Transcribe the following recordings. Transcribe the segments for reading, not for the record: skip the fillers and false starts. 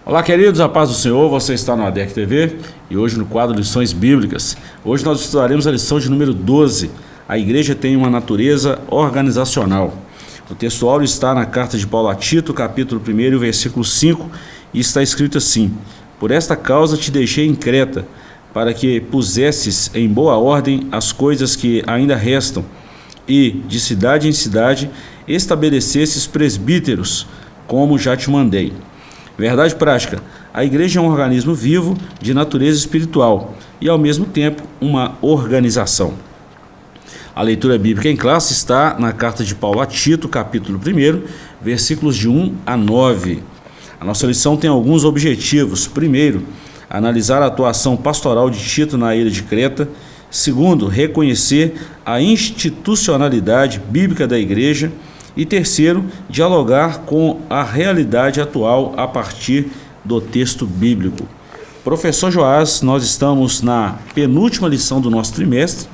Olá, queridos, a paz do Senhor, você está no ADEC TV e hoje no quadro Lições Bíblicas. Hoje nós estudaremos a lição de número 12. A igreja tem uma natureza organizacional. O texto áureo está na carta de Paulo a Tito, capítulo 1, versículo 5, e está escrito assim: Por esta causa te deixei em Creta, para que pusesses em boa ordem as coisas que ainda restam, e, de cidade em cidade, estabelecesses presbíteros, como já te mandei. Verdade prática: a igreja é um organismo vivo de natureza espiritual e, ao mesmo tempo, uma organização. A leitura bíblica em classe está na carta de Paulo a Tito, capítulo 1, versículos de 1 a 9. A nossa lição tem alguns objetivos. Primeiro, analisar a atuação pastoral de Tito na ilha de Creta. Segundo, reconhecer a institucionalidade bíblica da igreja. E terceiro, dialogar com a realidade atual a partir do texto bíblico. Professor Joás, nós estamos na penúltima lição do nosso trimestre.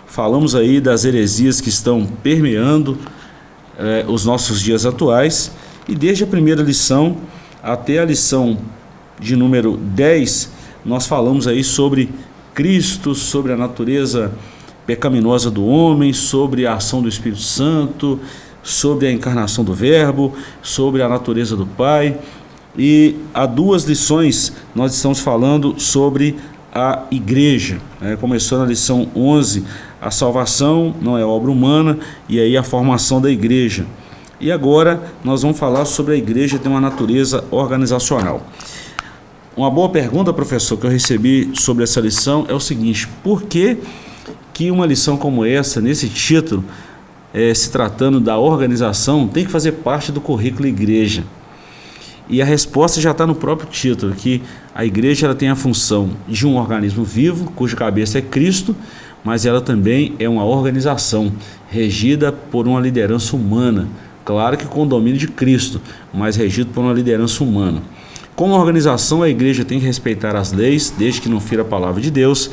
Falamos aí das heresias que estão permeando os nossos dias atuais. E desde a primeira lição até a lição de número 10, nós falamos aí sobre Cristo, sobre a natureza pecaminosa do homem, sobre a ação do Espírito Santo, sobre a encarnação do Verbo, sobre a natureza do Pai. E há duas lições nós estamos falando sobre a igreja. Começou na lição 11, a salvação não é obra humana, e aí a formação da igreja. E agora nós vamos falar sobre a igreja ter uma natureza organizacional. Uma boa pergunta, professor, que eu recebi sobre essa lição é o seguinte: por que uma lição como essa, nesse título, se tratando da organização, tem que fazer parte do currículo igreja? E a resposta já está no próprio título, que a igreja ela tem a função de um organismo vivo, cuja cabeça é Cristo, mas ela também é uma organização regida por uma liderança humana, claro que com o domínio de Cristo, mas regido por uma liderança humana. Como organização, a igreja tem que respeitar as leis, desde que não fira a palavra de Deus,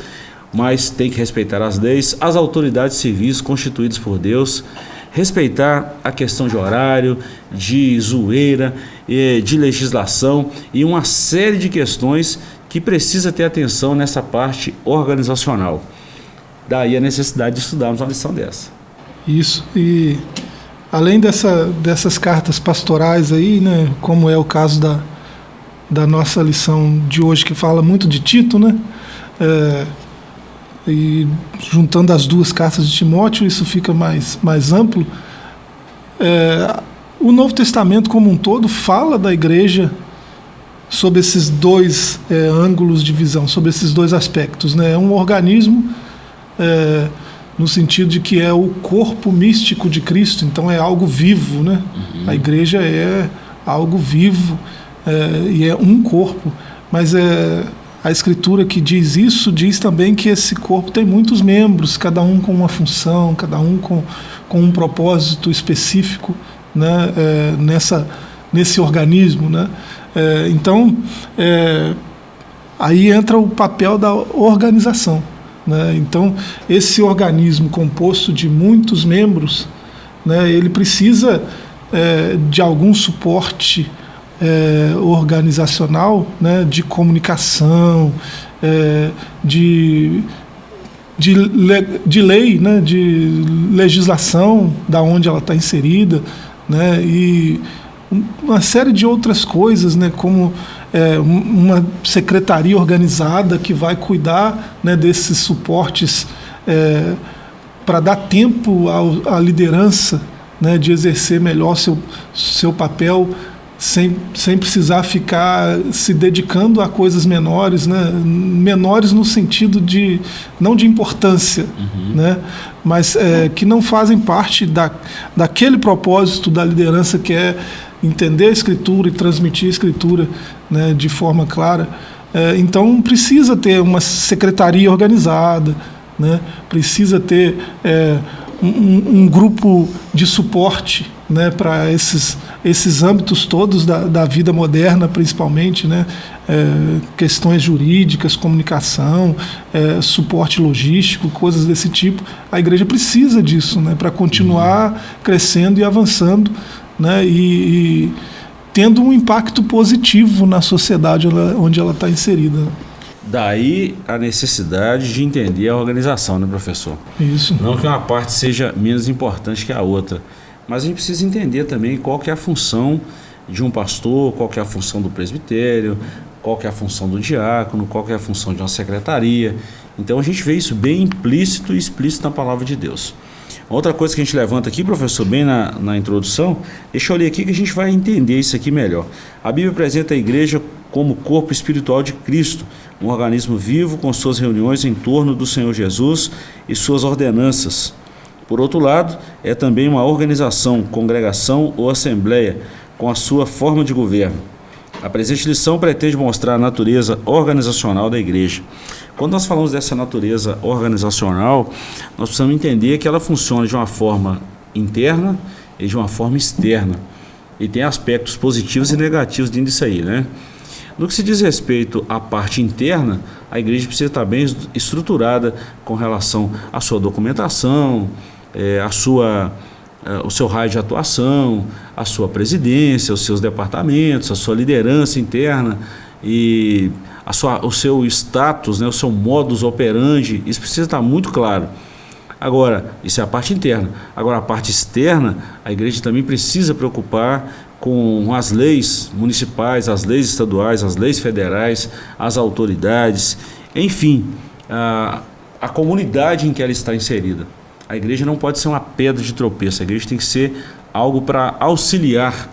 mas tem que respeitar as leis, as autoridades civis constituídas por Deus, respeitar a questão de horário, de zoeira, de legislação e uma série de questões que precisa ter atenção nessa parte organizacional. Daí a necessidade de estudarmos uma lição dessa. Isso, e além dessas cartas pastorais aí, né, como é o caso da nossa lição de hoje, que fala muito de Tito, né? E juntando as duas cartas de Timóteo, isso fica mais amplo. O Novo Testamento como um todo fala da igreja sob esses dois ângulos de visão, sob esses dois aspectos, né? É um organismo no sentido de que é o corpo místico de Cristo, então é algo vivo, né? Uhum. A igreja é algo vivo e é um corpo, mas a Escritura que diz isso, diz também que esse corpo tem muitos membros, cada um com uma função, cada um com um propósito específico, né, nesse organismo, né? Então, aí entra o papel da organização, né? Então, esse organismo composto de muitos membros, né, ele precisa de algum suporte organizacional, né, de comunicação, de lei, né, de legislação, da onde ela está inserida, né, e uma série de outras coisas, né, como uma secretaria organizada que vai cuidar, né, desses suportes para dar tempo à liderança, né, de exercer melhor seu papel, sem precisar ficar se dedicando a coisas menores, né? Menores no sentido de não de importância, né? Mas que não fazem parte daquele propósito da liderança, que é entender a Escritura e transmitir a Escritura, né, de forma clara. Então precisa ter uma secretaria organizada, né? Precisa ter um grupo de suporte, né, para esses âmbitos todos da vida moderna, principalmente, né, questões jurídicas, comunicação, suporte logístico, coisas desse tipo. A igreja precisa disso, né, para continuar crescendo e avançando, né, e tendo um impacto positivo na sociedade onde ela está inserida. Daí a necessidade de entender a organização, né, professor? Isso. Não que uma parte seja menos importante que a outra, mas a gente precisa entender também qual que é a função de um pastor, qual que é a função do presbitério, qual que é a função do diácono, qual que é a função de uma secretaria. Então a gente vê isso bem implícito e explícito na palavra de Deus. Outra coisa que a gente levanta aqui, professor, bem na introdução, deixa eu ler aqui que a gente vai entender isso aqui melhor. A Bíblia apresenta a igreja como corpo espiritual de Cristo, um organismo vivo com suas reuniões em torno do Senhor Jesus e suas ordenanças. Por outro lado, é também uma organização, congregação ou assembleia com a sua forma de governo. A presente lição pretende mostrar a natureza organizacional da igreja. Quando nós falamos dessa natureza organizacional, nós precisamos entender que ela funciona de uma forma interna e de uma forma externa. E tem aspectos positivos e negativos dentro disso aí, né? No que se diz respeito à parte interna, a igreja precisa estar bem estruturada com relação à sua documentação, o seu raio de atuação, a sua presidência, os seus departamentos, a sua liderança interna e o seu status, né, o seu modus operandi. Isso precisa estar muito claro. Agora, isso é a parte interna. Agora, a parte externa, a igreja também precisa preocupar com as leis municipais, as leis estaduais, as leis federais, as autoridades, enfim, a comunidade em que ela está inserida. A igreja não pode ser uma pedra de tropeço, a igreja tem que ser algo para auxiliar,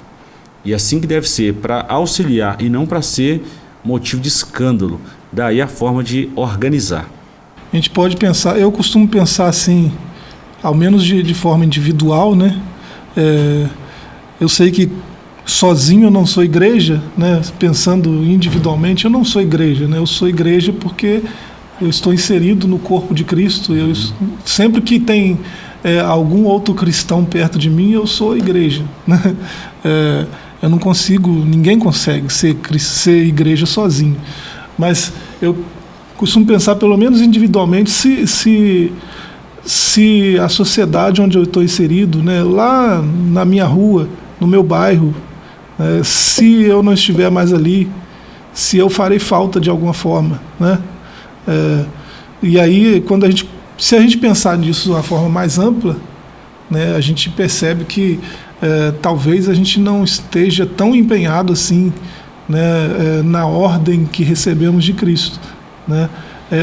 e assim que deve ser, para auxiliar e não para ser motivo de escândalo. Daí a forma de organizar. A gente pode pensar, eu costumo pensar assim, ao menos de forma individual, né? Eu sei que sozinho eu não sou igreja, né? Pensando individualmente, eu não sou igreja, né? Eu sou igreja porque eu estou inserido no corpo de Cristo. Sempre que tem algum outro cristão perto de mim, eu sou igreja, né? Eu não consigo, ninguém consegue ser igreja sozinho. Mas eu costumo pensar, pelo menos individualmente, se a sociedade onde eu estou inserido, né, lá na minha rua, no meu bairro, se eu não estiver mais ali, se eu farei falta de alguma forma, né? E aí, se a gente pensar nisso de uma forma mais ampla, né, a gente percebe que talvez a gente não esteja tão empenhado assim, né, na ordem que recebemos de Cristo, né?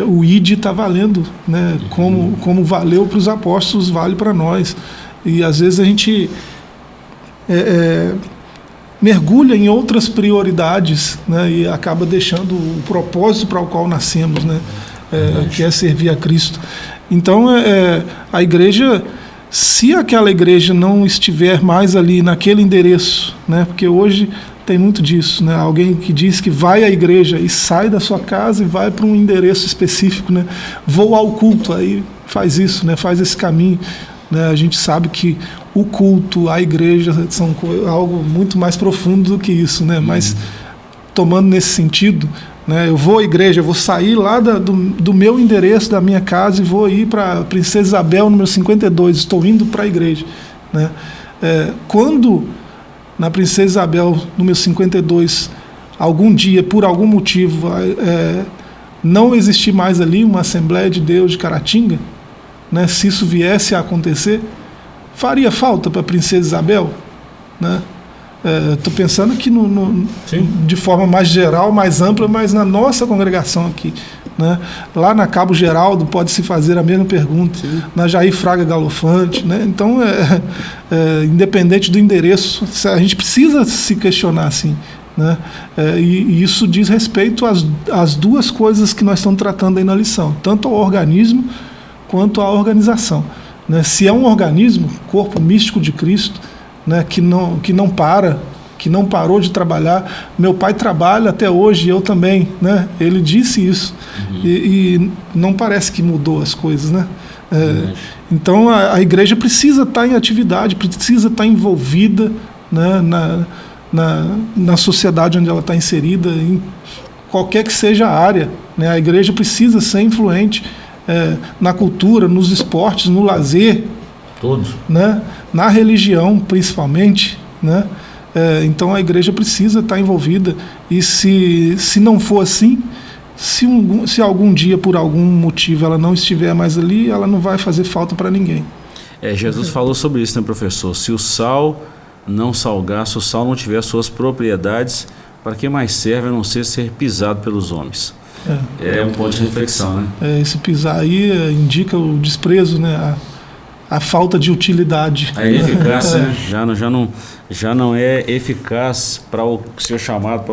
O ID está valendo, né? Como valeu para os apóstolos, vale para nós. E às vezes a gente mergulha em outras prioridades, né? E acaba deixando o propósito para o qual nascemos, né? Que é servir a Cristo. Então, a igreja, se aquela igreja não estiver mais ali naquele endereço, né? Porque hoje tem muito disso, né? Alguém que diz que vai à igreja e sai da sua casa e vai para um endereço específico, né? Vou ao culto, aí faz isso, né? Faz esse caminho, né? A gente sabe que o culto, a igreja são algo muito mais profundo do que isso, né? Mas tomando nesse sentido, né? Eu vou à igreja, eu vou sair lá do meu endereço, da minha casa, e vou ir para Princesa Isabel, número 52, estou indo para a igreja, né? Quando na Princesa Isabel, número 52, algum dia, por algum motivo, não existir mais ali uma Assembleia de Deus de Caratinga, né? Se isso viesse a acontecer, faria falta para a Princesa Isabel, né? Estou pensando aqui de forma mais geral, mais ampla, mas na nossa congregação aqui, né? Lá na Cabo Geraldo pode-se fazer a mesma pergunta. Sim. Na Jair Fraga Galofante, né? Então, independente do endereço, a gente precisa se questionar assim, né? E isso diz respeito às duas coisas que nós estamos tratando aí na lição, tanto ao organismo quanto à organização, né? Se é um organismo, corpo místico de Cristo, né, que não parou de trabalhar. Meu pai trabalha até hoje, eu também, né? Ele disse isso. E não parece que mudou as coisas, né? Então a igreja precisa estar em atividade, precisa estar envolvida, né, na sociedade onde ela está inserida, em qualquer que seja a área, né? A igreja precisa ser influente na cultura, nos esportes, no lazer, todos, né? Na religião, principalmente, né? Então a igreja precisa estar envolvida, e se não for assim, se algum dia, por algum motivo, ela não estiver mais ali, ela não vai fazer falta para ninguém. Jesus falou sobre isso, né, professor? Se o sal não salgar, se o sal não tiver suas propriedades, para que mais serve a não ser pisado pelos homens? É um ponto de reflexão, né? Esse pisar aí indica o desprezo, né? A falta de utilidade. A ineficácia, né? já não é eficaz para o seu chamado,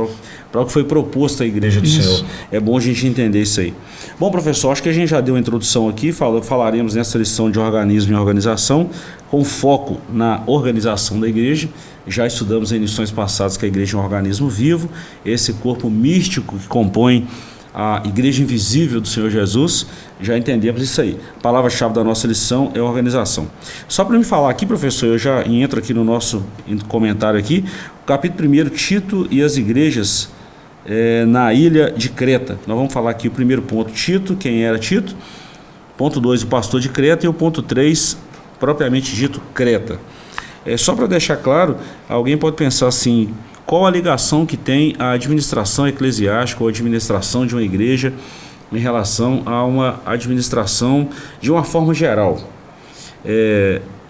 para o que foi proposto à igreja do Senhor. É bom a gente entender isso aí. Bom, professor, acho que a gente já deu uma introdução aqui, falaremos nessa lição de organismo e organização, com foco na organização da igreja. Já estudamos em lições passadas que a igreja é um organismo vivo, esse corpo místico que compõe a igreja invisível do Senhor Jesus. Já entendemos isso aí. A palavra-chave da nossa lição é organização. Só para me falar aqui, professor, eu já entro aqui no nosso comentário aqui, o capítulo 1, Tito e as igrejas na ilha de Creta. Nós vamos falar aqui o primeiro ponto, Tito, quem era Tito. Ponto 2, o pastor de Creta. E o ponto 3, propriamente dito, Creta. Só para deixar claro, alguém pode pensar assim, qual a ligação que tem a administração eclesiástica ou a administração de uma igreja em relação a uma administração de uma forma geral?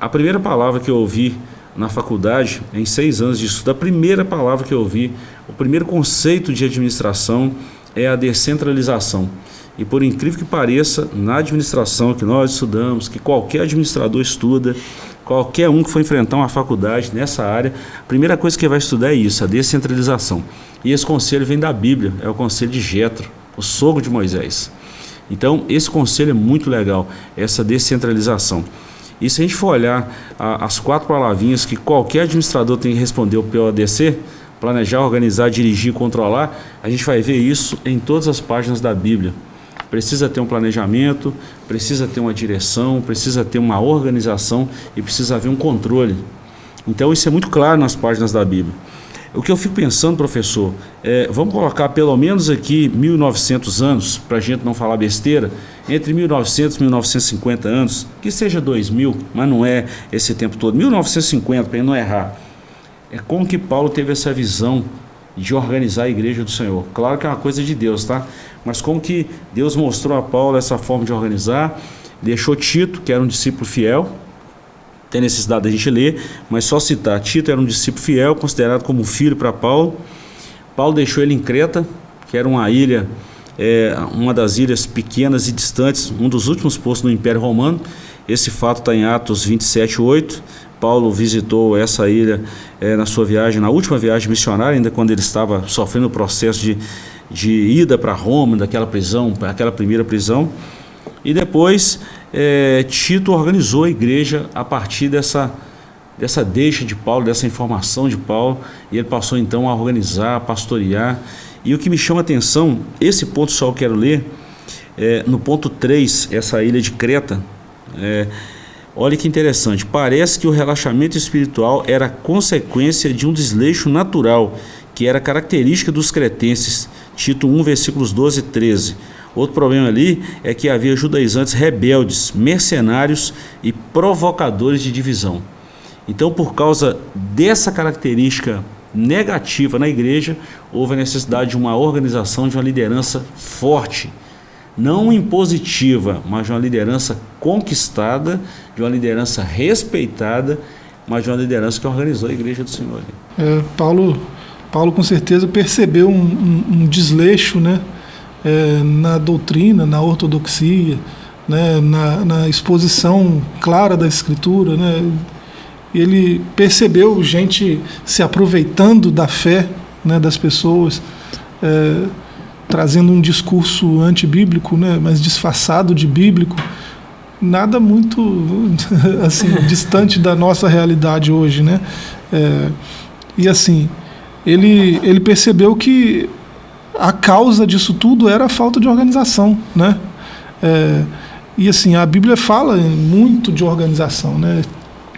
A primeira palavra que eu ouvi na faculdade, em 6 anos de estudo, a primeira palavra que eu ouvi, o primeiro conceito de administração é a descentralização. E por incrível que pareça, na administração que nós estudamos, que qualquer administrador estuda, qualquer um que for enfrentar uma faculdade nessa área, a primeira coisa que vai estudar é isso, a descentralização. E esse conselho vem da Bíblia, é o conselho de Jetro, o sogro de Moisés. Então, esse conselho é muito legal, essa descentralização. E se a gente for olhar as 4 palavrinhas que qualquer administrador tem que responder o PODC, planejar, organizar, dirigir, controlar, a gente vai ver isso em todas as páginas da Bíblia. Precisa ter um planejamento, precisa ter uma direção, precisa ter uma organização e precisa haver um controle. Então isso é muito claro nas páginas da Bíblia. O que eu fico pensando, professor, vamos colocar pelo menos aqui 1900 anos, para a gente não falar besteira, entre 1900 e 1950 anos, que seja 2000, mas não é esse tempo todo, 1950, para ele não errar. Como que Paulo teve essa visão de organizar a igreja do Senhor? Claro que é uma coisa de Deus, tá? Mas como que Deus mostrou a Paulo essa forma de organizar, deixou Tito, que era um discípulo fiel, tem necessidade da gente ler, mas só citar, Tito era um discípulo fiel, considerado como um filho para Paulo. Paulo deixou ele em Creta, que era uma ilha, uma das ilhas pequenas e distantes, um dos últimos postos do Império Romano. Esse fato está em Atos 27:8. Paulo visitou essa ilha na sua viagem, na última viagem missionária, ainda quando ele estava sofrendo o processo de ida para Roma, daquela prisão, aquela primeira prisão. E depois Tito organizou a igreja a partir dessa deixa de Paulo, dessa informação de Paulo, e ele passou então a organizar, a pastorear. E o que me chama a atenção, esse ponto só eu quero ler, no ponto 3, essa ilha de Creta, olha que interessante, parece que o relaxamento espiritual era consequência de um desleixo natural, que era característica dos cretenses, Tito 1, versículos 12 e 13. Outro problema ali é que havia judaizantes rebeldes, mercenários e provocadores de divisão. Então, por causa dessa característica negativa na igreja, houve a necessidade de uma organização, de uma liderança forte, não impositiva, mas de uma liderança conquistada, de uma liderança respeitada, mas de uma liderança que organizou a igreja do Senhor. Paulo com certeza percebeu um desleixo, né, na doutrina, na ortodoxia, né, na exposição clara da Escritura, né. Ele percebeu gente se aproveitando da fé, né, das pessoas, trazendo um discurso antibíblico, né, mas disfarçado de bíblico, nada muito assim, distante da nossa realidade hoje, né? E assim, ele percebeu que a causa disso tudo era a falta de organização, né? E assim, a Bíblia fala muito de organização, né?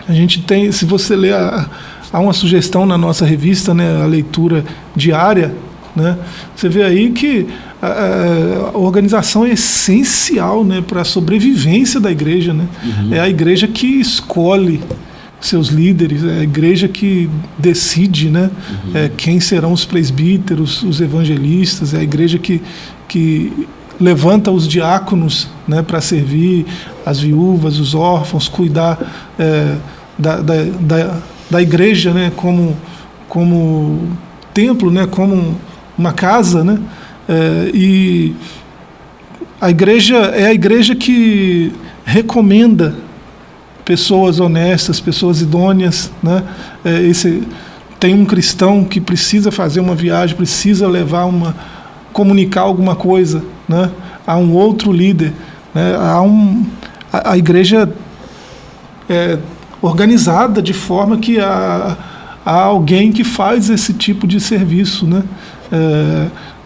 A gente tem, se você ler, há uma sugestão na nossa revista, né, a leitura diária, né? Você vê aí que a organização é essencial, né, para a sobrevivência da igreja, né? Uhum. É a igreja que escolhe seus líderes, é a igreja que decide, né, quem serão os presbíteros, os evangelistas, é a igreja que levanta os diáconos, né, para servir as viúvas, os órfãos, cuidar da igreja, né, como templo, né, como uma casa, né, e a igreja é a igreja que recomenda pessoas honestas, pessoas idôneas, né? Tem um cristão que precisa fazer uma viagem, precisa comunicar alguma coisa, né, a um outro líder, né? A igreja é organizada de forma que há alguém que faz esse tipo de serviço, né?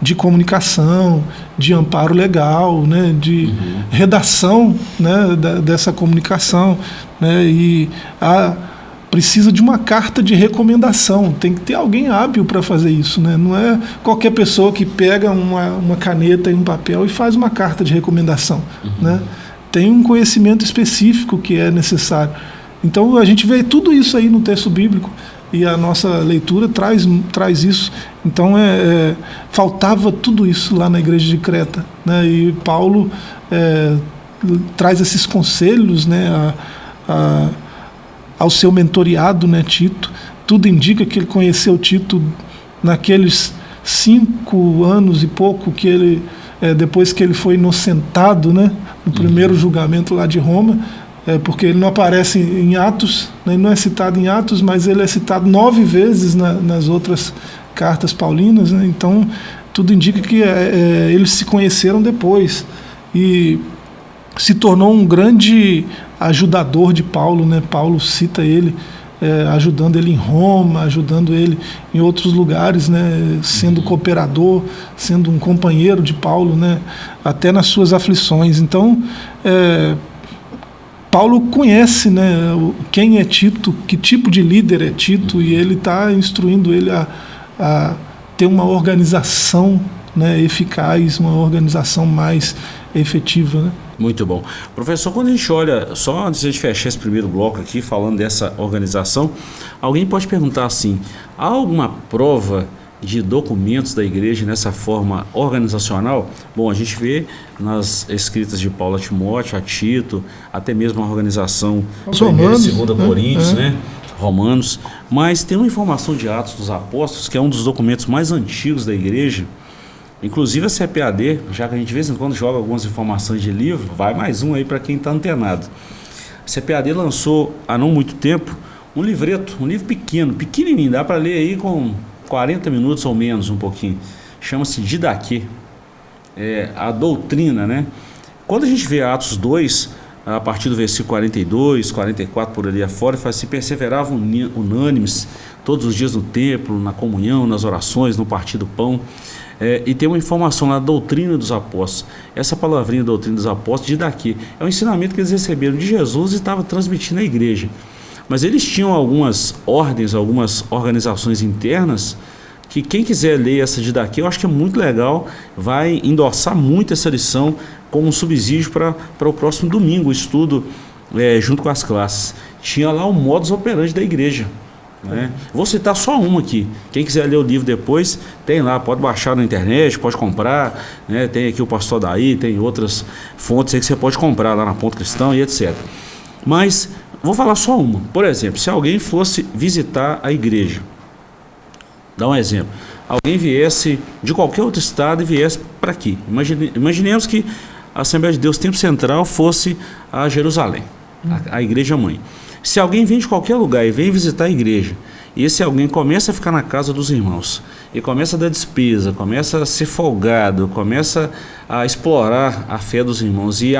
De comunicação, de amparo legal, né? De redação, né? Dessa comunicação, né? E precisa de uma carta de recomendação, tem que ter alguém hábil para fazer isso, né? Não é qualquer pessoa que pega uma caneta e um papel e faz uma carta de recomendação, né? Tem um conhecimento específico que é necessário. Então a gente vê tudo isso aí no texto bíblico, e a nossa leitura traz isso. Então faltava tudo isso lá na igreja de Creta, né? E Paulo traz esses conselhos, né, ao seu mentoriado, né, Tito. Tudo indica que ele conheceu Tito naqueles 5 anos e pouco que ele, depois que ele foi inocentado, né, no primeiro julgamento lá de Roma. Porque ele não aparece em Atos, né? Ele não é citado em Atos, mas ele é citado 9 vezes nas outras cartas paulinas, né? Então tudo indica que eles se conheceram depois, e se tornou um grande ajudador de Paulo, né? Paulo cita ele, ajudando ele em Roma, ajudando ele em outros lugares, né? Sendo cooperador, sendo um companheiro de Paulo, né? Até nas suas aflições. Então Paulo conhece, né, quem é Tito, que tipo de líder é Tito, e ele está instruindo ele a ter uma organização, né, eficaz, uma organização mais efetiva, né? Muito bom. Professor, quando a gente olha, só antes de a gente fechar esse primeiro bloco aqui, falando dessa organização, alguém pode perguntar assim, há alguma prova de documentos da igreja nessa forma organizacional? Bom, a gente vê nas escritas de Paulo a Timóteo, a Tito, até mesmo a organização Romanos, 2 Coríntios, né? Romanos, mas tem uma informação de Atos dos Apóstolos, que é um dos documentos mais antigos da igreja, inclusive a CPAD, já que a gente de vez em quando joga algumas informações de livro, vai mais um aí para quem está antenado. A CPAD lançou há não muito tempo um livreto, um livro pequenininho, dá para ler aí com 40 minutos ou menos, um pouquinho. Chama-se Didaquê. A doutrina, né? Quando a gente vê Atos 2, a partir do versículo 42, 44 por ali afora, fala assim: perseveravam unânimes todos os dias no templo, na comunhão, nas orações, no partir do pão. E tem uma informação na doutrina dos apóstolos. Essa palavrinha, doutrina dos apóstolos, Didaquê, é um ensinamento que eles receberam de Jesus e estavam transmitindo à igreja. Mas eles tinham algumas ordens, algumas organizações internas, que quem quiser ler essa Didaquê, eu acho que é muito legal, vai endossar muito essa lição como um subsídio para o próximo domingo, o estudo junto com as classes. Tinha lá o modus operandi da igreja, né? Vou citar só uma aqui. Quem quiser ler o livro depois, tem lá, pode baixar na internet, pode comprar, né? Tem aqui o Pastor Daí, tem outras fontes aí que você pode comprar lá na Ponto Cristão e etc. Mas vou falar só uma. Por exemplo, se alguém fosse visitar a igreja, dá um exemplo, alguém viesse de qualquer outro estado e viesse para aqui. Imaginemos que a Assembleia de Deus Tempo Central fosse a Jerusalém, a igreja mãe. Se alguém vem de qualquer lugar e vem visitar a igreja, e esse alguém começa a ficar na casa dos irmãos, e começa a dar despesa, começa a ser folgado, começa a explorar a fé dos irmãos e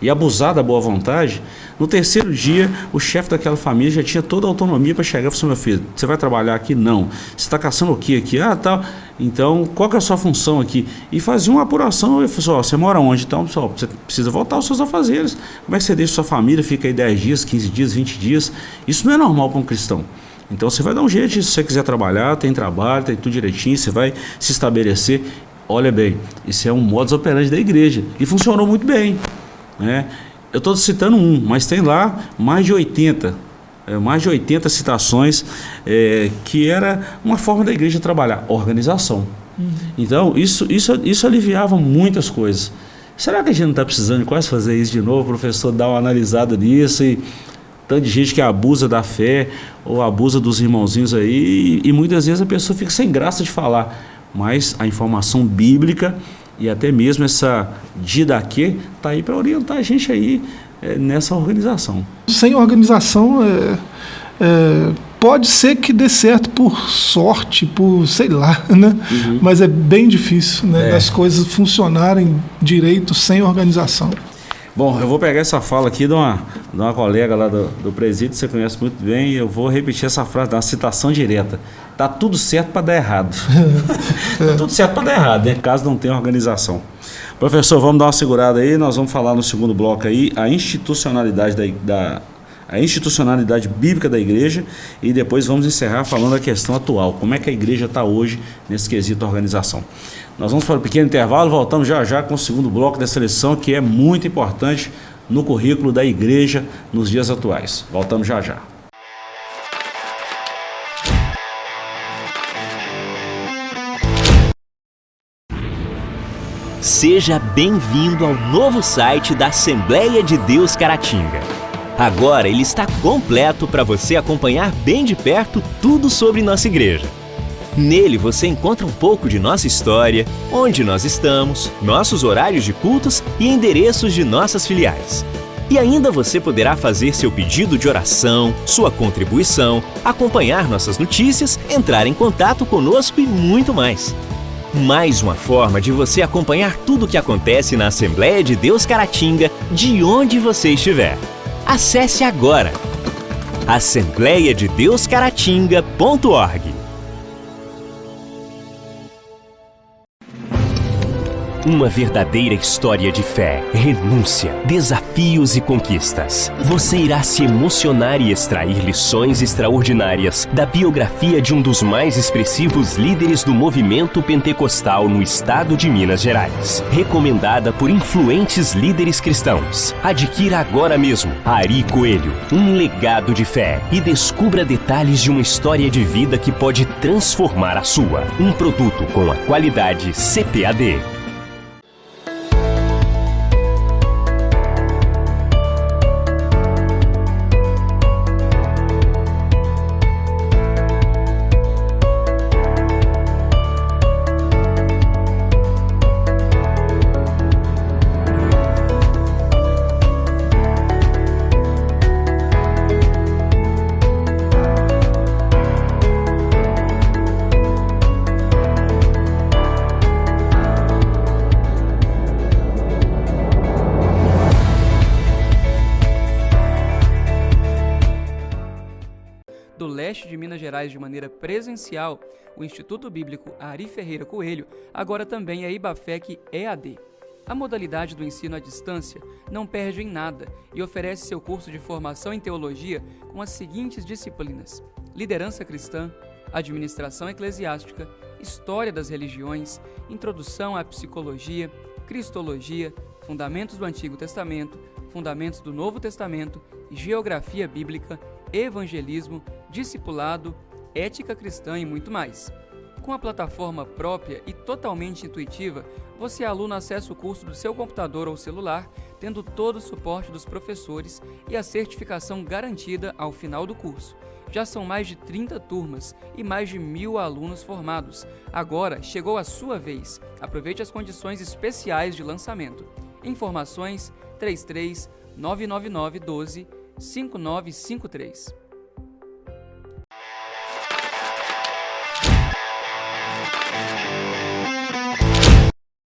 abusar da boa vontade, no terceiro dia, o chefe daquela família já tinha toda a autonomia para chegar e falar assim: meu filho, você vai trabalhar aqui? Não. Você está caçando o que aqui? Tal. Então, qual que é a sua função aqui? E fazia uma apuração, e falou: você mora onde? Então, pessoal, você precisa voltar aos seus afazeres. Como é que você deixa sua família, fica aí 10 dias, 15 dias, 20 dias? Isso não é normal para um cristão. Então, você vai dar um jeito, se você quiser trabalhar, tem trabalho, tem tudo direitinho, você vai se estabelecer. Olha bem, isso é um modus operandi da igreja, e funcionou muito bem, né? Eu estou citando um, mas tem lá mais de 80 mais de 80 citações, que era uma forma da igreja trabalhar, organização. Então, isso aliviava muitas coisas. Será que a gente não está precisando de quase fazer isso de novo, professor, dar uma analisada nisso e tanto de gente que abusa da fé ou abusa dos irmãozinhos aí e muitas vezes a pessoa fica sem graça de falar, mas a informação bíblica e até mesmo essa didaquê está aí para orientar a gente aí nessa organização. Sem organização pode ser que dê certo por sorte, por sei lá, né? Mas é bem difícil, né? As coisas funcionarem direito sem organização. Bom, eu vou pegar essa fala aqui de uma colega lá do presídio, você conhece muito bem, e eu vou repetir essa frase, uma citação direta. Tá tudo certo para dar errado. Tá tudo certo para dar errado, né? Caso não tenha organização. Professor, vamos dar uma segurada aí, nós vamos falar no segundo bloco aí a institucionalidade a institucionalidade bíblica da igreja e depois vamos encerrar falando da questão atual, como é que a igreja está hoje nesse quesito organização. Nós vamos para um pequeno intervalo, voltamos já com o segundo bloco dessa lição que é muito importante no currículo da igreja nos dias atuais. Voltamos já. Seja bem-vindo ao novo site da Assembleia de Deus Caratinga. Agora ele está completo para você acompanhar bem de perto tudo sobre nossa igreja. Nele você encontra um pouco de nossa história, onde nós estamos, nossos horários de cultos e endereços de nossas filiais. E ainda você poderá fazer seu pedido de oração, sua contribuição, acompanhar nossas notícias, entrar em contato conosco e muito mais. Mais uma forma de você acompanhar tudo o que acontece na Assembleia de Deus Caratinga, de onde você estiver. Acesse agora assembleiadedeuscaratinga.org. Uma verdadeira história de fé, renúncia, desafios e conquistas. Você irá se emocionar e extrair lições extraordinárias da biografia de um dos mais expressivos líderes do movimento pentecostal no estado de Minas Gerais. Recomendada por influentes líderes cristãos. Adquira agora mesmo Ari Coelho, um legado de fé e descubra detalhes de uma história de vida que pode transformar a sua. Um produto com a qualidade CPAD. do leste de Minas Gerais de maneira presencial, o Instituto Bíblico Ari Ferreira Coelho agora também é IBAFEC EAD. A modalidade do ensino à distância não perde em nada e oferece seu curso de formação em teologia com as seguintes disciplinas: liderança cristã, administração eclesiástica, história das religiões, introdução à psicologia, cristologia, fundamentos do Antigo Testamento, fundamentos do Novo Testamento, geografia bíblica, evangelismo, discipulado, ética cristã e muito mais. Com a plataforma própria e totalmente intuitiva, você, aluno, acessa o curso do seu computador ou celular, tendo todo o suporte dos professores e a certificação garantida ao final do curso. Já são mais de 30 turmas e mais de 1.000 alunos formados. Agora chegou a sua vez. Aproveite as condições especiais de lançamento. Informações 33 999 12 5953.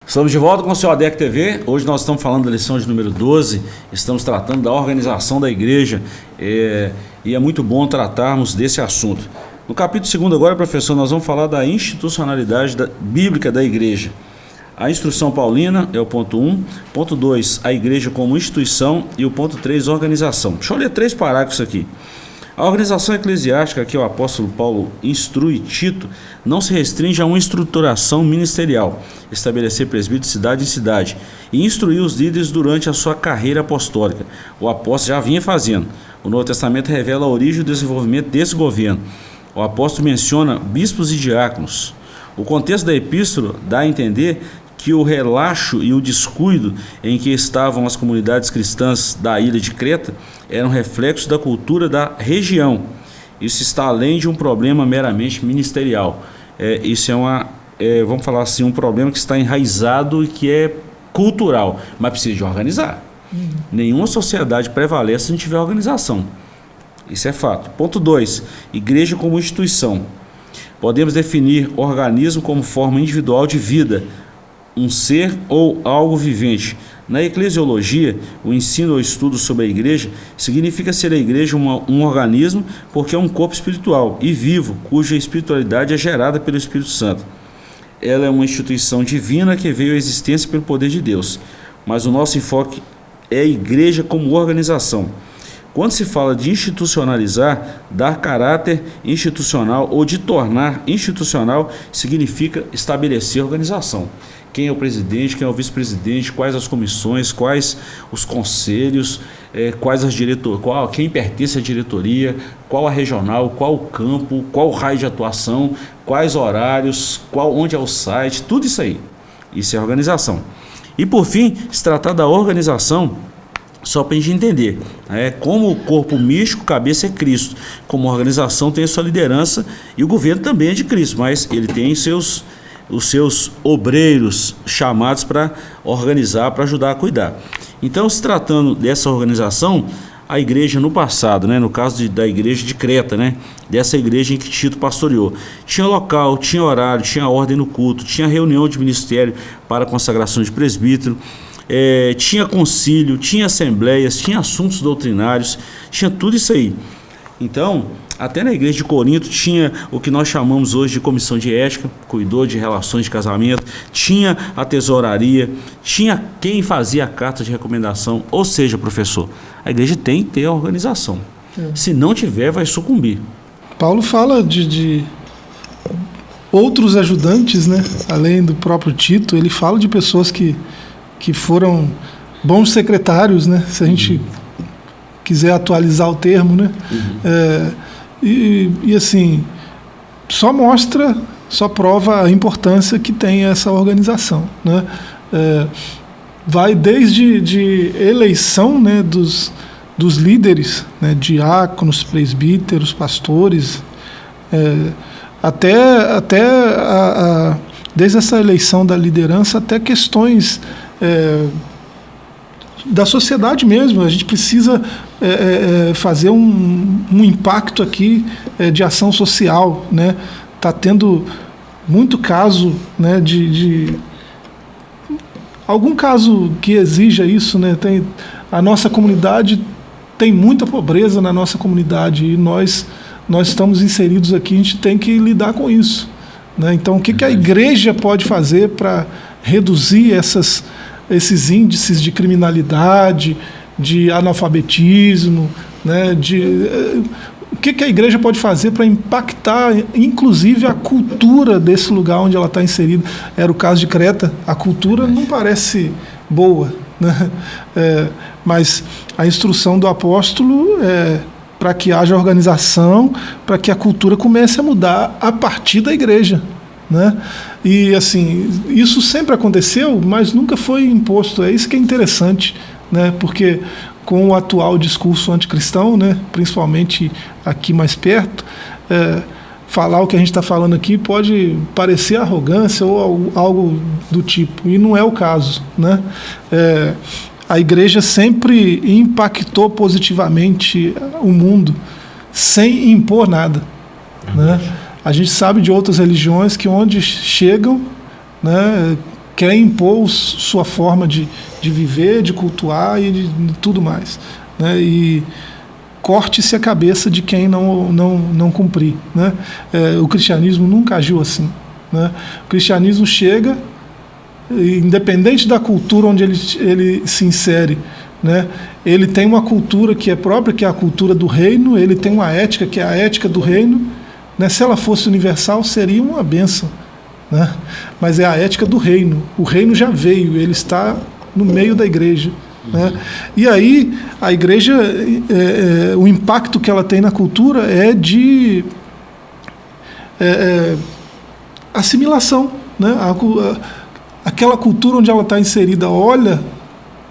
Estamos de volta com o seu ADEC TV. Hoje nós estamos falando da lição de número 12, estamos tratando da organização da igreja e é muito bom tratarmos desse assunto. No capítulo 2 agora, professor, nós vamos falar da institucionalidade bíblica da igreja. A instrução paulina é o ponto 1, ponto 2, a igreja como instituição e o ponto 3, organização. Deixa eu ler 3 parágrafos aqui. A organização eclesiástica que o apóstolo Paulo instrui Tito não se restringe a uma estruturação ministerial, estabelecer presbítero de cidade em cidade e instruir os líderes durante a sua carreira apostólica. O apóstolo já vinha fazendo. O Novo Testamento revela a origem e o desenvolvimento desse governo. O apóstolo menciona bispos e diáconos. O contexto da epístola dá a entender que o relaxo e o descuido em que estavam as comunidades cristãs da ilha de Creta eram reflexos da cultura da região. Isso está além de um problema meramente ministerial. Isso vamos falar assim, um problema que está enraizado e que é cultural, mas precisa de organizar. Nenhuma sociedade prevalece se não tiver organização. Isso é fato. Ponto 2. Igreja como instituição. Podemos definir organismo como forma individual de vida, um ser ou algo vivente. Na eclesiologia, o ensino ou estudo sobre a igreja significa ser a igreja um organismo porque é um corpo espiritual e vivo, cuja espiritualidade é gerada pelo Espírito Santo. Ela é uma instituição divina que veio à existência pelo poder de Deus, mas o nosso enfoque é a igreja como organização. Quando se fala de institucionalizar, dar caráter institucional ou de tornar institucional, significa estabelecer organização. Quem é o presidente, quem é o vice-presidente, quais as comissões, quais os conselhos, quais as diretorias, quem pertence à diretoria, qual a regional, qual o campo, qual o raio de atuação, quais horários, onde é o site, tudo isso aí. Isso é organização. E por fim, se tratar da organização, só para a gente entender, como o corpo místico, cabeça é Cristo, como a organização tem a sua liderança e o governo também é de Cristo, mas ele tem os seus obreiros chamados para organizar, para ajudar a cuidar. Então, se tratando dessa organização, a igreja no passado, no caso da igreja de Creta, dessa igreja em que Tito pastoreou, tinha local, tinha horário, tinha ordem no culto, tinha reunião de ministério para consagração de presbítero, tinha concílio, tinha assembleias, tinha assuntos doutrinários, tinha tudo isso aí. Então, até na igreja de Corinto tinha o que nós chamamos hoje de comissão de ética, cuidou de relações de casamento, tinha a tesouraria, tinha quem fazia a carta de recomendação, ou seja, professor, a igreja tem que ter a organização. Se não tiver, vai sucumbir. Paulo fala de outros ajudantes, além do próprio Tito, ele fala de pessoas que foram bons secretários, se a gente quiser atualizar o termo, E assim, só prova a importância que tem essa organização, vai desde de eleição, dos líderes, diáconos, presbíteros, pastores, desde essa eleição da liderança até questões da sociedade mesmo. A gente precisa fazer um impacto aqui de ação social, Está tendo muito caso, de algum caso que exija isso, a nossa comunidade tem muita pobreza na nossa comunidade e nós estamos inseridos aqui, a gente tem que lidar com isso, Então, o que a igreja pode fazer para reduzir esses índices de criminalidade, de analfabetismo, o que a igreja pode fazer para impactar, inclusive, a cultura desse lugar onde ela está inserida? Era o caso de Creta. A cultura não parece boa, mas a instrução do apóstolo é para que haja organização, para que a cultura comece a mudar a partir da igreja. E assim, isso sempre aconteceu, mas nunca foi imposto. É isso que é interessante, porque com o atual discurso anticristão, principalmente aqui mais perto, falar o que a gente está falando aqui pode parecer arrogância ou algo do tipo, e não é o caso, a igreja sempre impactou positivamente o mundo sem impor nada, A gente sabe de outras religiões que onde chegam, querem impor sua forma de viver, de cultuar e de tudo mais. E corte-se a cabeça de quem não cumprir. O cristianismo nunca agiu assim. O cristianismo chega, independente da cultura onde ele se insere, ele tem uma cultura que é própria, que é a cultura do reino, ele tem uma ética que é a ética do reino. Se ela fosse universal, seria uma bênção, mas é a ética do reino. O reino já veio, ele está no meio da igreja, né? E aí a igreja, o impacto que ela tem na cultura é de assimilação, né? Aquela cultura onde ela está inserida olha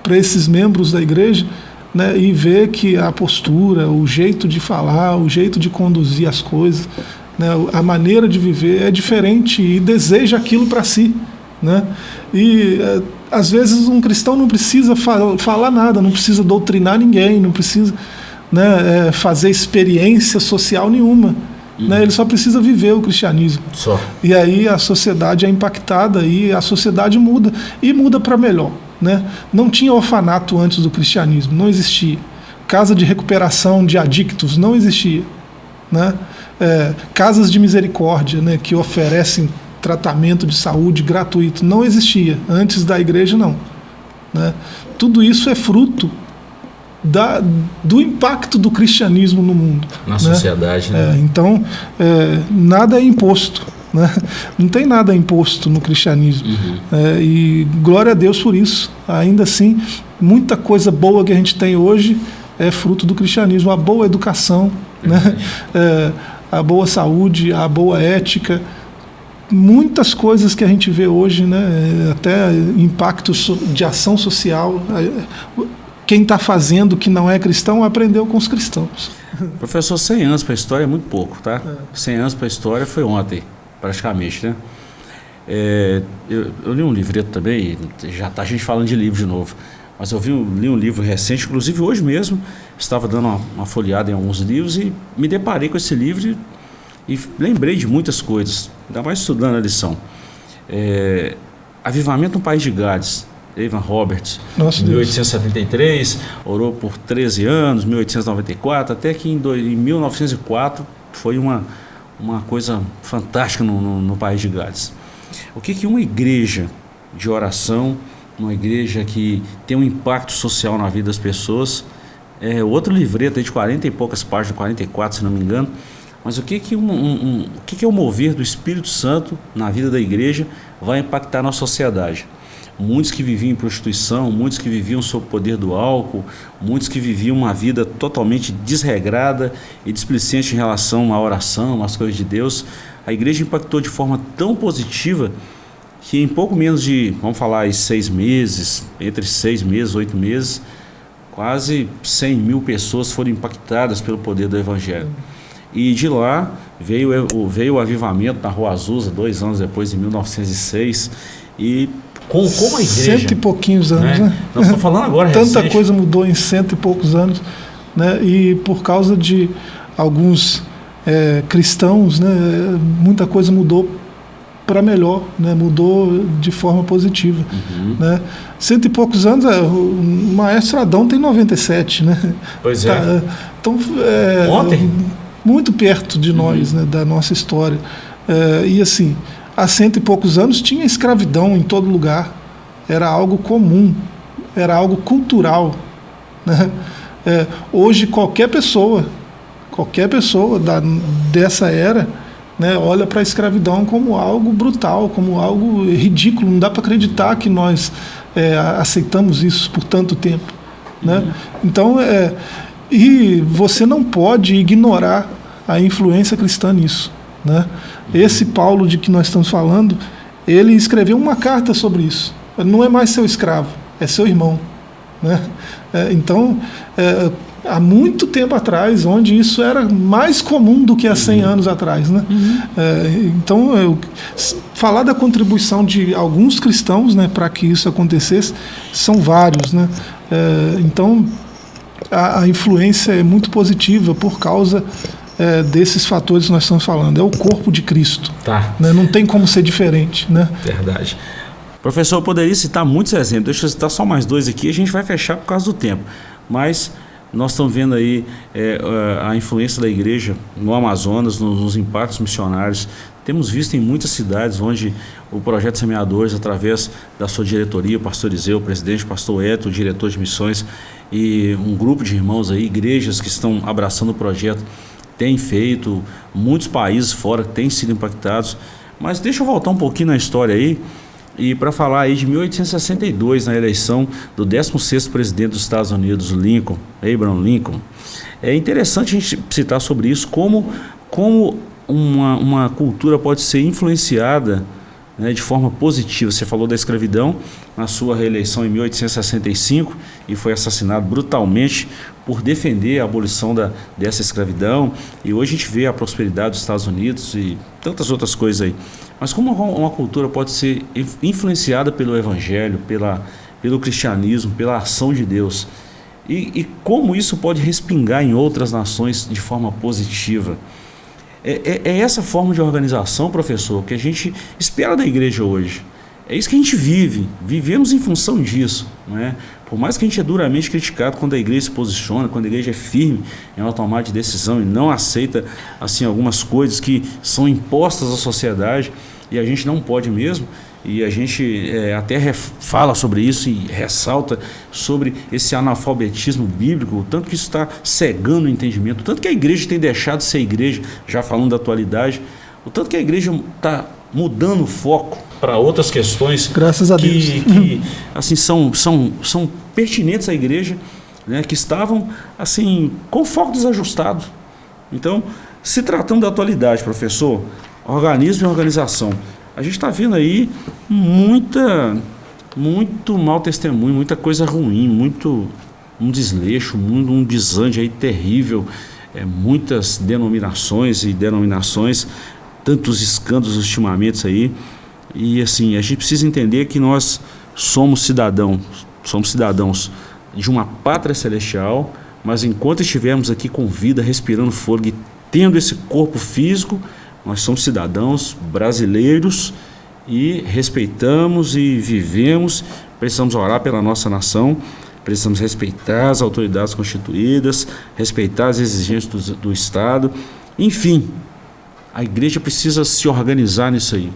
para esses membros da igreja, né, e vê que a postura, o jeito de falar, o jeito de conduzir as coisas, né, a maneira de viver é diferente e deseja aquilo para si, né? E às vezes um cristão não precisa falar nada, não precisa doutrinar ninguém, não precisa, né, fazer experiência social nenhuma. Né, ele só precisa viver o cristianismo. Só. E aí a sociedade é impactada e a sociedade muda, e muda para melhor. Né? Não tinha orfanato antes do cristianismo, não existia. Casa de recuperação de adictos não existia. Né? Casas de misericórdia, né, que oferecem tratamento de saúde gratuito, não existia. Antes da igreja, não. Né? Tudo isso é fruto do impacto do cristianismo no mundo. Na sociedade. Né? Então, nada é imposto. Né? Não tem nada imposto no cristianismo. E glória a Deus por isso. Ainda assim, muita coisa boa que a gente tem hoje é fruto do cristianismo. A boa educação, né? A boa saúde, a boa ética. Muitas coisas que a gente vê hoje, né? Até impacto de ação social. Quem está fazendo que não é cristão aprendeu com os cristãos. Professor, 100 anos para a história é muito pouco, tá? 100 anos para a história foi ontem, praticamente, né? Eu li um livreto também, já está a gente falando de livro de novo, mas eu li um livro recente, inclusive hoje mesmo, estava dando uma folheada em alguns livros e me deparei com esse livro e lembrei de muitas coisas, ainda mais estudando a lição. Avivamento no País de Gades, Evan Roberts, em 1873, orou por 13 anos, 1894, até que em 1904 foi uma coisa fantástica no País de Gades. O que uma igreja de oração, uma igreja que tem um impacto social na vida das pessoas, outro livreto aí de 40 e poucas páginas, 44 se não me engano, mas o que é o mover do Espírito Santo na vida da igreja vai impactar na sociedade. Muitos que viviam em prostituição, muitos que viviam sob o poder do álcool, muitos que viviam uma vida totalmente desregrada e displicente em relação à oração, às coisas de Deus. A igreja impactou de forma tão positiva que em pouco menos de, vamos falar, 6 meses, entre 6 meses, 8 meses, quase 100 mil pessoas foram impactadas pelo poder do Evangelho. E de lá veio o avivamento na Rua Azusa, 2 anos depois, em 1906, e como a igreja... 100 e pouquinhos anos, né? Nós estamos falando agora, tanta coisa mudou em 100 e poucos anos, né? E por causa de alguns cristãos, né? Muita coisa mudou para melhor, né? Mudou de forma positiva. Né? 100 e poucos anos, o maestro Adão tem 97, né? Pois é. Então, ontem? Muito perto de nós, né? Da nossa história. E assim, há 100 e poucos anos tinha escravidão em todo lugar. Era algo comum, era algo cultural. Né? Hoje qualquer pessoa dessa era, né, olha para a escravidão como algo brutal, como algo ridículo. Não dá para acreditar que nós aceitamos isso por tanto tempo. Né? Então, e você não pode ignorar a influência cristã nisso. Né? Esse Paulo de que nós estamos falando, ele escreveu uma carta sobre isso. Não é mais seu escravo, é seu irmão. Né? Então, há muito tempo atrás, onde isso era mais comum do que há 100 anos atrás. Né? Então, falar da contribuição de alguns cristãos, né, para que isso acontecesse, são vários. Né? Então, a influência é muito positiva por causa desses fatores que nós estamos falando. É o corpo de Cristo. Tá. Né? Não tem como ser diferente. Né? Verdade. Professor, eu poderia citar muitos exemplos. Deixa eu citar só mais 2 aqui. A gente vai fechar por causa do tempo. Mas nós estamos vendo aí a influência da igreja no Amazonas, nos impactos missionários. Temos visto em muitas cidades onde o Projeto Semeadores, através da sua diretoria, o pastor Iseu, o presidente, o pastor Eto, o diretor de missões, e um grupo de irmãos aí, igrejas que estão abraçando o projeto, tem feito, muitos países fora têm sido impactados. Mas deixa eu voltar um pouquinho na história aí. e para falar aí de 1862, na eleição do 16º presidente dos Estados Unidos, Abraham Lincoln. É interessante a gente citar sobre isso, como uma cultura pode ser influenciada, né, de forma positiva. Você falou da escravidão na sua reeleição em 1865 e foi assassinado brutalmente por defender a abolição dessa escravidão, e hoje a gente vê a prosperidade dos Estados Unidos e tantas outras coisas aí. Mas como uma cultura pode ser influenciada pelo Evangelho, pelo cristianismo, pela ação de Deus, e como isso pode respingar em outras nações de forma positiva? É essa forma de organização, professor, que a gente espera da igreja hoje. É isso que a gente vivemos em função disso, não é? Por mais que a gente é duramente criticado quando a igreja se posiciona, quando a igreja é firme em uma tomada de decisão e não aceita assim algumas coisas que são impostas à sociedade, e a gente não pode mesmo, e a gente até fala sobre isso e ressalta sobre esse analfabetismo bíblico, o tanto que isso está cegando o entendimento, o tanto que a igreja tem deixado de ser igreja, já falando da atualidade, o tanto que a igreja está mudando o foco para outras questões, graças a Deus, que assim, são pertinentes à igreja, né, que estavam assim, com foco desajustado. Então, se tratando da atualidade, professor, organismo e organização, a gente está vendo aí muito mau testemunho, muita coisa ruim, um desleixo, um desande aí terrível, muitas denominações, tantos escândalos ultimamente aí. E assim, a gente precisa entender que nós somos cidadãos de uma pátria celestial, mas enquanto estivermos aqui com vida, respirando fôlego e tendo esse corpo físico, nós somos cidadãos brasileiros e respeitamos e vivemos. Precisamos orar pela nossa nação, precisamos respeitar as autoridades constituídas, respeitar as exigências do Estado. Enfim, a igreja precisa se organizar nisso aí.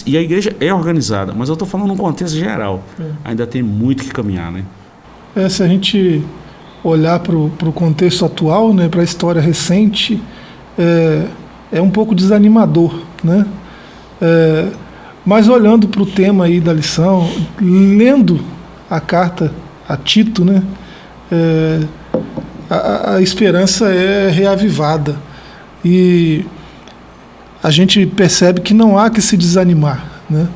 E a igreja é organizada, mas eu estou falando num contexto geral. Ainda tem muito que caminhar, né? Se a gente olhar para o contexto atual, né, para a história recente, é um pouco desanimador, né? Mas olhando para o tema aí da lição, lendo a carta a Tito, né, a esperança é reavivada. E a gente percebe que não há que se desanimar, né?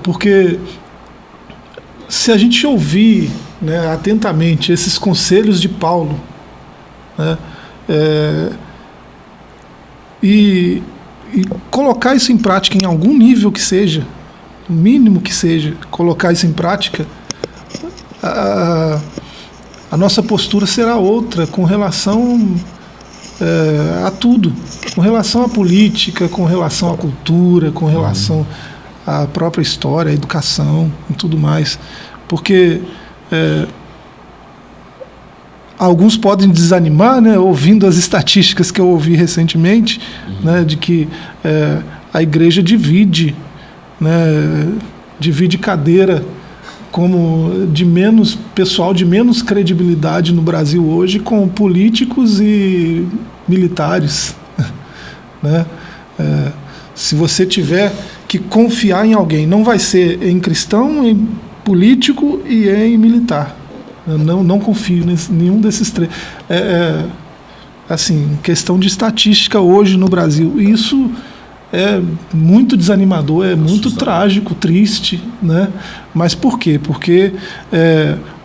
Porque se a gente ouvir, né, atentamente esses conselhos de Paulo, né, e colocar isso em prática em algum nível que seja, o mínimo que seja, colocar isso em prática, a nossa postura será outra com relação a tudo, com relação à política, com relação à cultura, com relação à própria história, à educação e tudo mais. Porque alguns podem desanimar, né, ouvindo as estatísticas que eu ouvi recentemente, né, de que a igreja divide, né, divide cadeira como pessoal de menos credibilidade no Brasil hoje com políticos e militares, né? Se você tiver que confiar em alguém, não vai ser em cristão, em político e em militar. Eu não confio em nenhum desses três. Assim, questão de estatística hoje no Brasil. Isso é muito desanimador, é muito trágico, triste, né? Mas por quê? Porque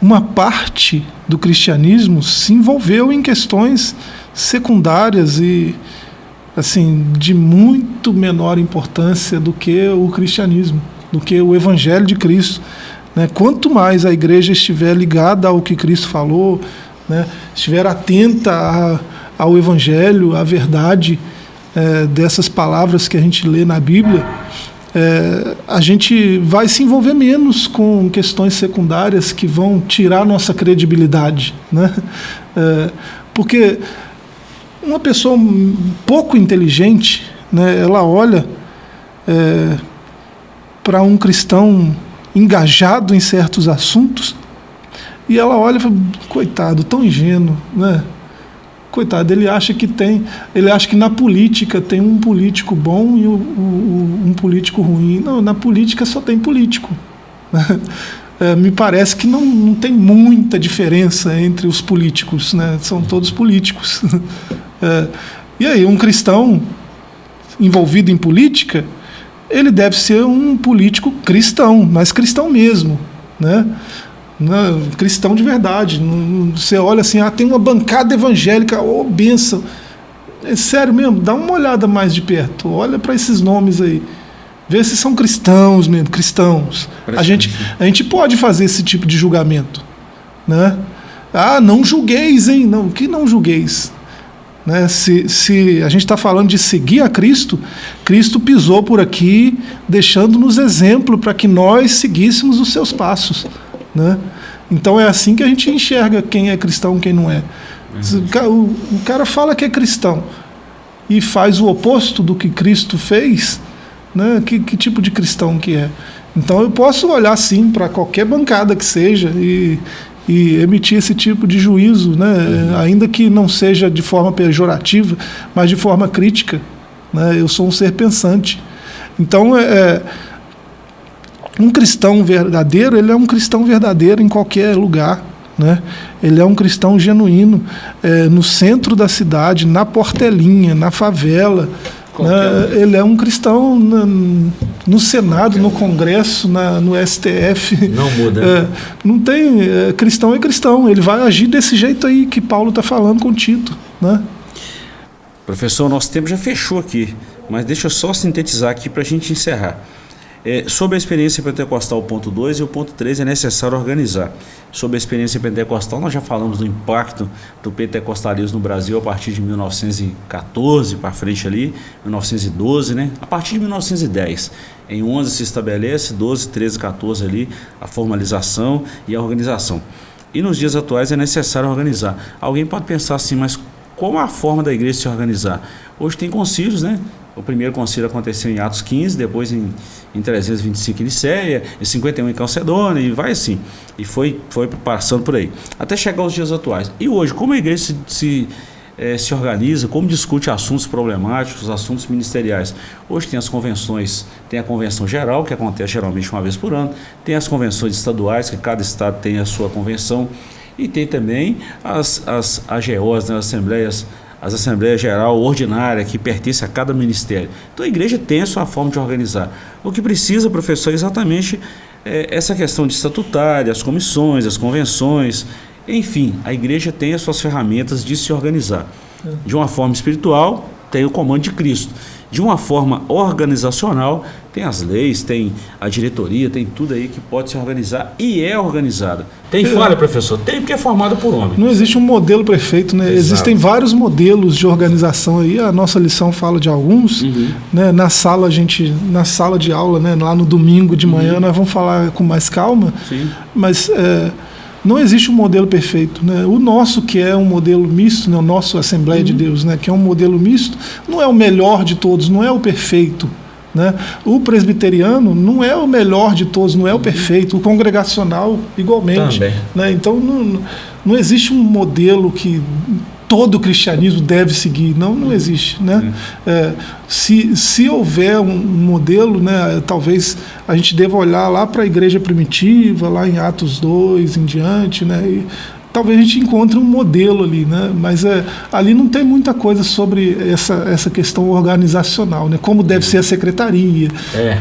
uma parte do cristianismo se envolveu em questões secundárias e assim, de muito menor importância do que o cristianismo, do que o Evangelho de Cristo, né? Quanto mais a igreja estiver ligada ao que Cristo falou, né, estiver atenta ao Evangelho, à verdade dessas palavras que a gente lê na Bíblia, a gente vai se envolver menos com questões secundárias que vão tirar nossa credibilidade, né? Porque uma pessoa pouco inteligente, né, ela olha para um cristão engajado em certos assuntos e ela olha e fala, coitado, tão ingênuo, né? Coitado, ele acha que na política tem um político bom e um político ruim. Não, na política só tem político. Me parece que não tem muita diferença entre os políticos, né? São todos políticos. E aí, um cristão envolvido em política, ele deve ser um político cristão, mas cristão mesmo, né? Cristão de verdade. Você olha assim, tem uma bancada evangélica, bênção. É sério mesmo, dá uma olhada mais de perto, olha para esses nomes aí, vê se são cristãos mesmo, cristãos. A gente pode fazer esse tipo de julgamento, né? Não julgueis, hein? Não, que não julgueis, né? Se a gente está falando de seguir a Cristo, Cristo pisou por aqui, deixando-nos exemplo para que nós seguíssemos os seus passos, né? Então é assim que a gente enxerga quem é cristão e quem não é. O cara fala que é cristão e faz o oposto do que Cristo fez, né? Que tipo de cristão que é? Então eu posso olhar sim para qualquer bancada que seja e emitir esse tipo de juízo, né? Ainda que não seja de forma pejorativa, mas de forma crítica, né? Eu sou um ser pensante. Então um cristão verdadeiro, ele é um cristão verdadeiro em qualquer lugar, né? Ele é um cristão genuíno, no centro da cidade, na portelinha, na favela, né? Ele é um cristão no Senado, no Congresso, no STF. Não muda. Não tem, cristão é cristão, ele vai agir desse jeito aí que Paulo está falando com Tito, né? Professor, nosso tempo já fechou aqui, mas deixa eu só sintetizar aqui para a gente encerrar. Sobre a experiência pentecostal, o ponto 2, e o ponto 3 é necessário organizar. Sobre a experiência pentecostal, nós já falamos do impacto do pentecostalismo no Brasil a partir de 1914 para frente ali, 1912, né? A partir de 1910. Em 11 se estabelece, 12, 13, 14 ali, a formalização e a organização. E nos dias atuais é necessário organizar. Alguém pode pensar assim, mas como a forma da igreja se organizar? Hoje tem concílios, né? O primeiro concílio aconteceu em Atos 15, depois em 325 em Nicéia, em 51 em Calcedônia, e vai assim. E foi passando por aí, até chegar aos dias atuais. E hoje, como a igreja se organiza, como discute assuntos problemáticos, assuntos ministeriais? Hoje tem as convenções, tem a convenção geral, que acontece geralmente uma vez por ano, tem as convenções estaduais, que cada estado tem a sua convenção, e tem também as AGOs, né, as Assembleias Geral Ordinária, que pertence a cada ministério. Então a igreja tem a sua forma de organizar. O que precisa, professor, é exatamente essa questão de estatutária, as comissões, as convenções, enfim, a igreja tem as suas ferramentas de se organizar. De uma forma espiritual, tem o comando de Cristo. De uma forma organizacional, tem as leis, tem a diretoria, tem tudo aí que pode se organizar e é organizada. Tem falha, professor? Tem, porque é formado por homem. Não existe um modelo perfeito, né? Existem vários modelos de organização aí, a nossa lição fala de alguns, né? Na sala de aula, né? Lá no domingo de manhã, nós vamos falar com mais calma. Sim. Mas não existe um modelo perfeito, né? O nosso, que é um modelo misto, né? O nosso Assembleia de Deus, né? Que é um modelo misto, não é o melhor de todos, não é o perfeito, né? O presbiteriano não é o melhor de todos, não é o perfeito. O congregacional, igualmente. Né? Então, não existe um modelo que todo cristianismo deve seguir. Não existe, né? Se houver um modelo, né, talvez a gente deva olhar lá para a igreja primitiva, lá em Atos 2 em diante, né, e talvez a gente encontre um modelo ali, né, mas ali não tem muita coisa sobre essa questão organizacional, né, como deve ser a secretaria,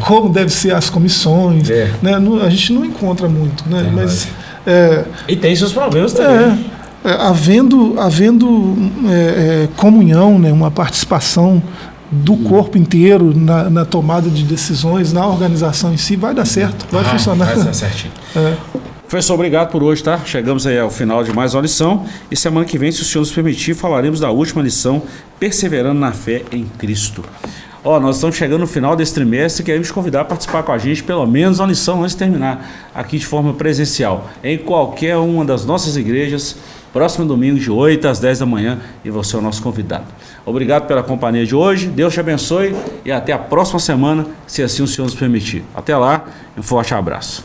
como deve ser as comissões, né, a gente não encontra muito, né, mas e tem seus problemas também. Havendo comunhão, né, uma participação do corpo inteiro na tomada de decisões, na organização em si, vai dar certo, vai funcionar. Vai dar certinho. Professor, obrigado por hoje, tá? Chegamos aí ao final de mais uma lição e semana que vem, se o Senhor nos permitir, falaremos da última lição, perseverando na fé em Cristo. Nós estamos chegando no final desse trimestre e queremos te convidar a participar com a gente, pelo menos uma lição antes de terminar, aqui de forma presencial, em qualquer uma das nossas igrejas, próximo domingo de 8 às 10 da manhã, e você é o nosso convidado. Obrigado pela companhia de hoje, Deus te abençoe e até a próxima semana, se assim o Senhor nos permitir. Até lá, um forte abraço.